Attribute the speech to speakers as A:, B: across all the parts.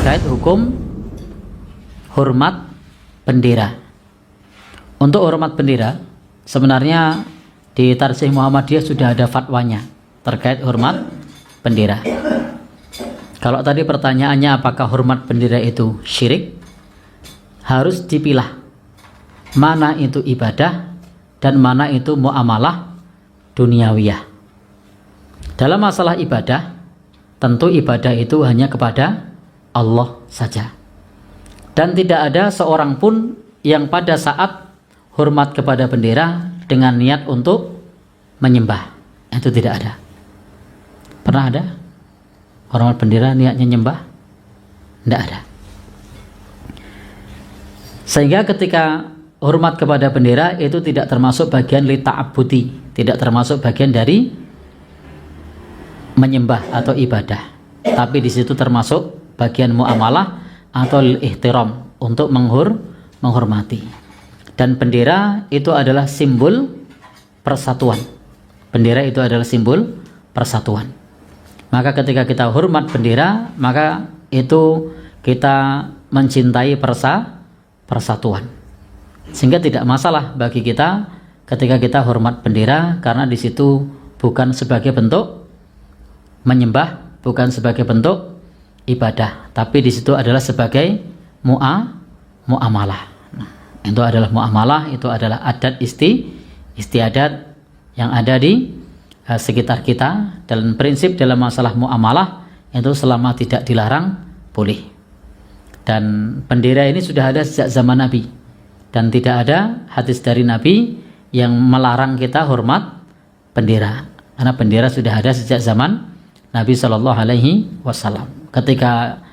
A: terkait hukum hormat bendera. Untuk hormat bendera, sebenarnya di Tarsih Muhammadiyah sudah ada fatwanya terkait hormat bendera. Kalau tadi pertanyaannya apakah hormat bendera itu syirik, harus dipilah mana itu ibadah dan mana itu muamalah duniawiyah. Dalam masalah ibadah, tentu ibadah itu hanya kepada Allah saja. Dan tidak ada seorang pun yang pada saat hormat kepada bendera dengan niat untuk menyembah. Itu tidak ada. Pernah ada? Hormat bendera niatnya nyembah? Tidak ada. Sehingga ketika hormat kepada bendera itu tidak termasuk bagian li ta'abbudi, tidak termasuk bagian dari menyembah atau ibadah. Tapi di situ termasuk bagian muamalah atau ihtiram, untuk menghormati. Dan bendera itu adalah simbol persatuan. Bendera itu adalah simbol persatuan. Maka ketika kita hormat bendera, maka itu kita mencintai persatuan. Sehingga tidak masalah bagi kita ketika kita hormat bendera, karena di situ bukan sebagai bentuk menyembah, bukan sebagai bentuk ibadah, tapi di situ adalah sebagai muamalah. Itu adalah muamalah, itu adalah adat istiadat yang ada di sekitar kita. Dan prinsip dalam masalah muamalah itu selama tidak dilarang boleh. Dan bendera ini sudah ada sejak zaman Nabi, dan tidak ada hadis dari Nabi yang melarang kita hormat bendera, karena bendera sudah ada sejak zaman Nabi Shallallahu Alaihi Wasallam. Ketika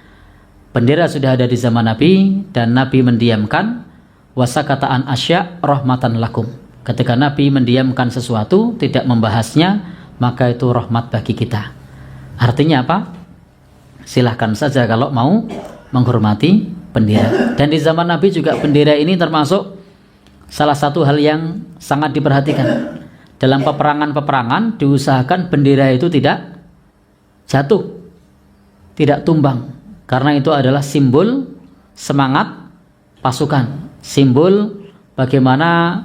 A: bendera sudah ada di zaman Nabi dan Nabi mendiamkan, wasakataan asya rahmatan lakum. Ketika Nabi mendiamkan sesuatu, tidak membahasnya, maka itu rahmat bagi kita. Artinya apa? Silahkan saja kalau mau menghormati bendera. Dan di zaman Nabi juga bendera ini termasuk salah satu hal yang sangat diperhatikan. Dalam peperangan-peperangan diusahakan bendera itu tidak jatuh, tidak tumbang, karena itu adalah simbol semangat pasukan, simbol bagaimana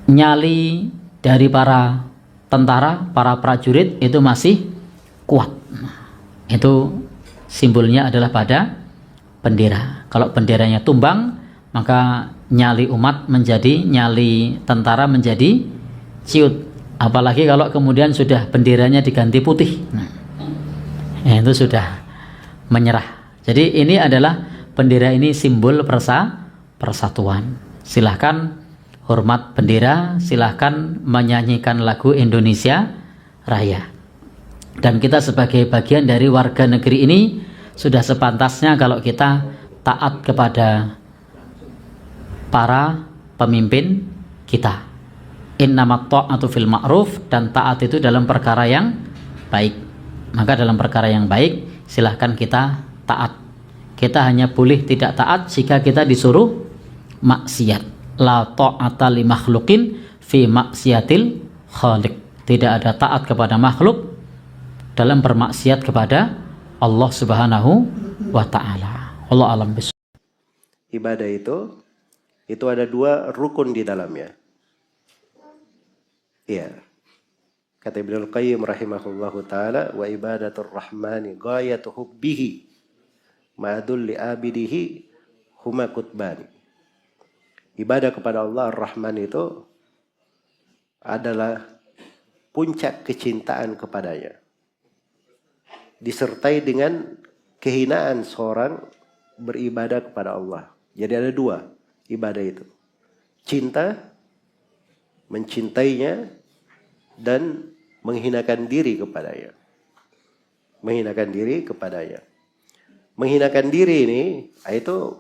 A: nyali dari para tentara, para prajurit itu masih kuat. Itu simbolnya adalah pada bendera. Kalau benderanya tumbang, maka nyali umat menjadi, nyali tentara menjadi ciut. Apalagi kalau kemudian sudah benderanya diganti putih, itu sudah menyerah. Jadi ini adalah bendera, ini simbol persatuan. Silahkan hormat bendera, silahkan menyanyikan lagu Indonesia Raya. Dan kita sebagai bagian dari warga negeri ini sudah sepantasnya kalau kita taat kepada para pemimpin kita. Innamat ta'atu fil ma'ruf, dan taat itu dalam perkara yang baik. Maka dalam perkara yang baik silahkan kita taat. Kita hanya boleh tidak taat jika kita disuruh maksiat. La ta'ata li makhluqin fi maksiatil khaliq. Tidak ada taat kepada makhluk dalam bermaksiat kepada Allah Subhanahu wa taala. Allah alam bis.
B: Ibadah itu ada dua rukun di dalamnya. Iya. Kata Ibnul Qayyim rahimahullahu taala, wa ibadatur rahmani ghayatu hubbihi ma'dul li abidihi huma kutbani. Ibadah kepada Allah Ar-Rahman itu adalah puncak kecintaan kepadanya, disertai dengan kehinaan seorang beribadah kepada Allah. Jadi ada dua ibadah itu. Cinta, mencintainya, dan menghinakan diri kepadanya. Menghinakan diri kepadanya. Menghinakan diri ini, itu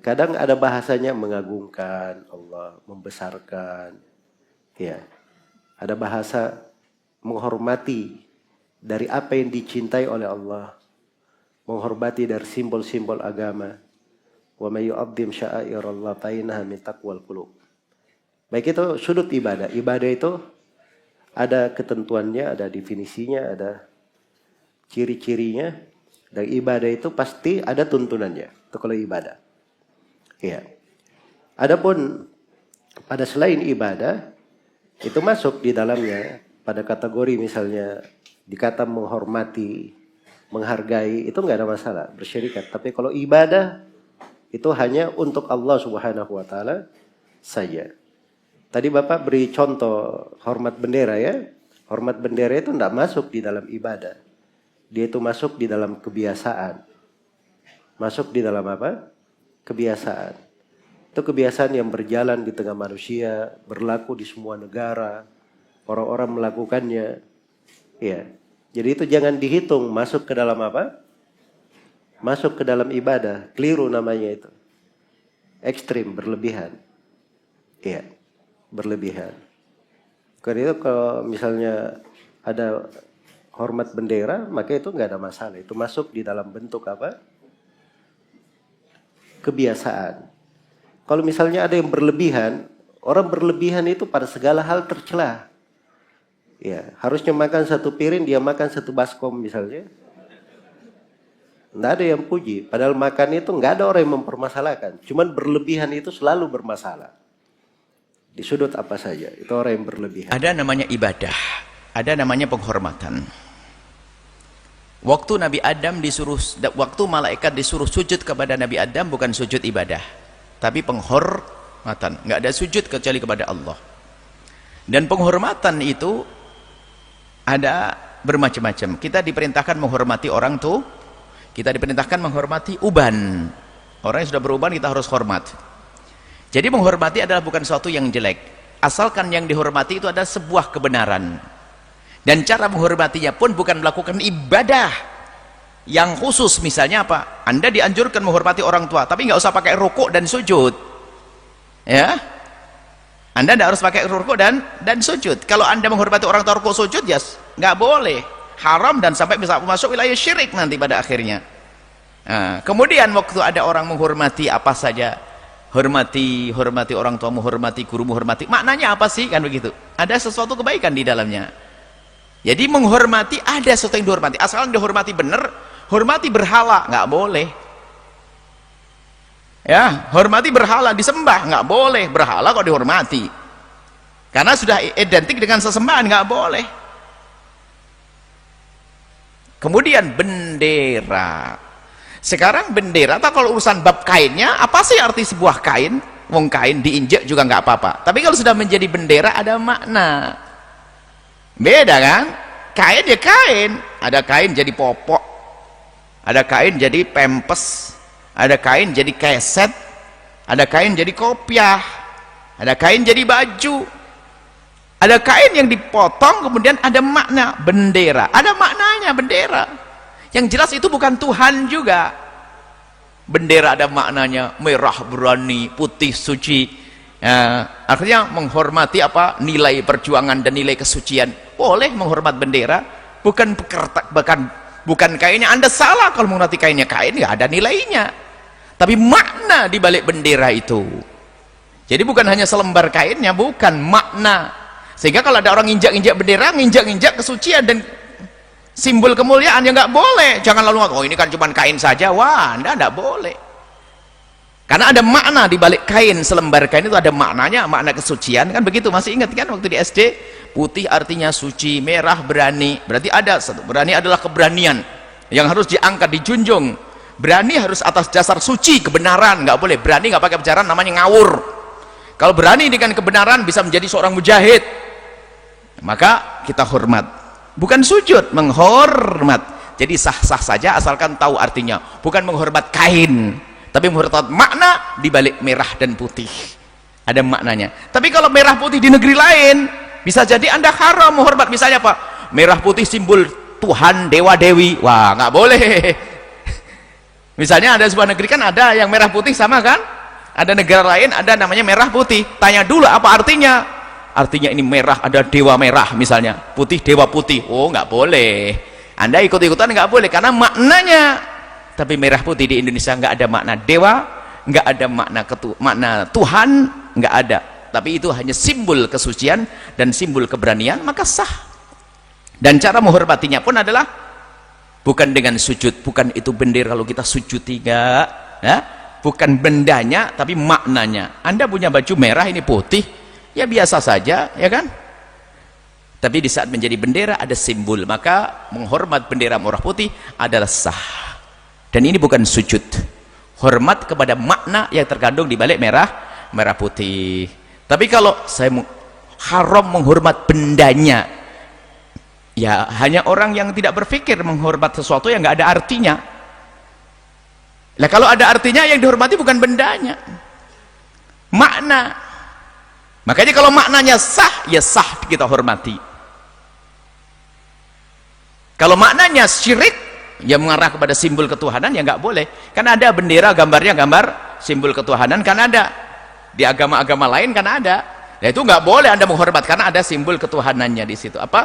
B: kadang ada bahasanya mengagungkan Allah, membesarkan. Ya. Ada bahasa menghormati dari apa yang dicintai oleh Allah. Menghormati dari simbol-simbol agama. Wa may yu'azzim sya'airallah fa innaha min taqwal qulub. Baik, itu sudut ibadah. Ibadah itu ada ketentuannya, ada definisinya, ada ciri-cirinya, Dan ibadah itu pasti ada tuntunannya. Itu kalau ibadah. Iya. Adapun pada selain ibadah, itu masuk di dalamnya pada kategori misalnya dikata menghormati, menghargai, itu nggak ada masalah bersyirikat. Tapi kalau ibadah itu hanya untuk Allah Subhanahu wa taala saja. Tadi Bapak beri contoh hormat bendera ya. Hormat bendera itu tidak masuk di dalam ibadah. Dia itu masuk di dalam kebiasaan. Masuk di dalam apa? Kebiasaan. Itu kebiasaan yang berjalan di tengah manusia, berlaku di semua negara. Orang-orang melakukannya. Ya. Jadi itu jangan dihitung masuk ke dalam apa? Masuk ke dalam ibadah. Keliru namanya itu. Ekstrim, berlebihan. Iya, berlebihan. Karena itu kalau misalnya ada hormat bendera, maka itu nggak ada masalah. Itu masuk di dalam bentuk apa? Kebiasaan. Kalau misalnya ada yang berlebihan, orang berlebihan itu pada segala hal tercela. Ya, harusnya makan satu piring, dia makan satu baskom misalnya. Nggak ada yang puji. Padahal makan itu nggak ada orang yang mempermasalahkan. Cuman berlebihan itu selalu bermasalah. Di sudut apa saja, itu orang yang berlebihan.
C: Ada namanya ibadah, ada namanya penghormatan. Waktu Nabi Adam waktu malaikat disuruh sujud kepada Nabi Adam bukan sujud ibadah, tapi penghormatan. Nggak ada sujud kecuali kepada Allah. Dan penghormatan itu ada bermacam-macam. Kita diperintahkan menghormati orang tua, kita diperintahkan menghormati uban. Orang yang sudah beruban kita harus hormat. Jadi menghormati adalah bukan sesuatu yang jelek, asalkan yang dihormati itu adalah sebuah kebenaran. Dan cara menghormatinya pun bukan melakukan ibadah yang khusus. Misalnya apa? Anda dianjurkan menghormati orang tua, tapi nggak usah pakai rukuk dan sujud. Ya, Anda tidak harus pakai rukuk dan sujud. Kalau Anda menghormati orang tua rukuk sujud, ya nggak boleh, haram dan sampai bisa masuk wilayah syirik nanti pada akhirnya. Nah, kemudian waktu ada orang menghormati apa saja, hormati orang tua, menghormati guru, menghormati, maknanya apa sih kan begitu? Ada sesuatu kebaikan di dalamnya. Jadi menghormati ada sesuatu yang dihormati, asalkan dihormati benar. Hormati berhala nggak boleh. Ya, hormati berhala disembah nggak boleh, berhala kok dihormati. Karena sudah identik dengan sesembahan, nggak boleh. Kemudian bendera. Sekarang bendera, atau kalau urusan bab kainnya, apa sih arti sebuah kain? Wong kain diinjek juga nggak apa-apa. Tapi kalau sudah menjadi bendera ada makna. Beda kan? Kain ya kain. Ada kain jadi popok, ada kain jadi pempes, ada kain jadi keset, ada kain jadi kopiah, ada kain jadi baju, ada kain yang dipotong kemudian ada makna. Bendera ada maknanya. Bendera yang jelas itu bukan Tuhan juga. Bendera ada maknanya, merah berani, putih suci. Artinya menghormati apa? Nilai perjuangan dan nilai kesucian. Boleh menghormat bendera, bukan kainnya. Anda salah kalau menghormati kainnya. Kain nggak ada nilainya, tapi makna di balik bendera itu. Jadi bukan hanya selembar kainnya, bukan makna. Sehingga kalau ada orang injak-injak bendera, nginjak-injak kesucian dan simbol kemuliaan, ya nggak boleh. Jangan lalu oh ini kan cuma kain saja. Wah, Anda nggak boleh. Karena ada makna di balik kain. Selembar kain itu ada maknanya, makna kesucian. Kan begitu, masih ingat kan waktu di SD? Putih artinya suci, merah berani. Berarti ada satu. Berani adalah keberanian yang harus diangkat, dijunjung. Berani harus atas dasar suci, kebenaran. Nggak boleh berani nggak pakai kebenaran, namanya ngawur. Kalau berani dengan kebenaran bisa menjadi seorang mujahid. Maka kita hormat. Bukan sujud, menghormat. Jadi sah-sah saja asalkan tahu artinya. Bukan menghormat kain, tapi menghormat makna di balik merah dan putih. Ada maknanya. Tapi kalau merah putih di negeri lain, bisa jadi Anda haram menghormat. Misalnya apa? Merah putih simbol Tuhan, dewa dewi. Wah, nggak boleh. Misalnya ada sebuah negeri kan ada yang merah putih sama kan? Ada negara lain ada namanya merah putih. Tanya dulu apa artinya? Artinya ini merah, ada dewa merah misalnya, putih dewa putih. Oh, nggak boleh. Anda ikut-ikutan nggak boleh karena maknanya. Tapi merah putih di Indonesia nggak ada makna dewa, nggak ada makna Tuhan, nggak ada. Tapi itu hanya simbol kesucian dan simbol keberanian, maka sah. Dan cara menghormatinya pun adalah bukan dengan sujud. Bukan itu bendera kalau kita sujud, tidak ya. Bukan bendanya tapi maknanya. Anda punya baju merah, ini putih, ya biasa saja, ya kan? Tapi di saat menjadi bendera ada simbol, maka menghormat bendera merah putih adalah sah. Dan ini bukan sujud, hormat kepada makna yang terkandung di balik merah putih. Tapi kalau saya haram menghormat bendanya, ya hanya orang yang tidak berpikir menghormat sesuatu yang nggak ada artinya. Nah, kalau ada artinya yang dihormati bukan bendanya, makna. Makanya kalau maknanya sah, ya sah kita hormati. Kalau maknanya syirik, ya mengarah kepada simbol ketuhanan, ya nggak boleh. Kan ada bendera gambarnya gambar simbol ketuhanan, kan ada di agama-agama lain, kan ada. Nah, itu nggak boleh Anda menghormat karena ada simbol ketuhanannya di situ. Apa?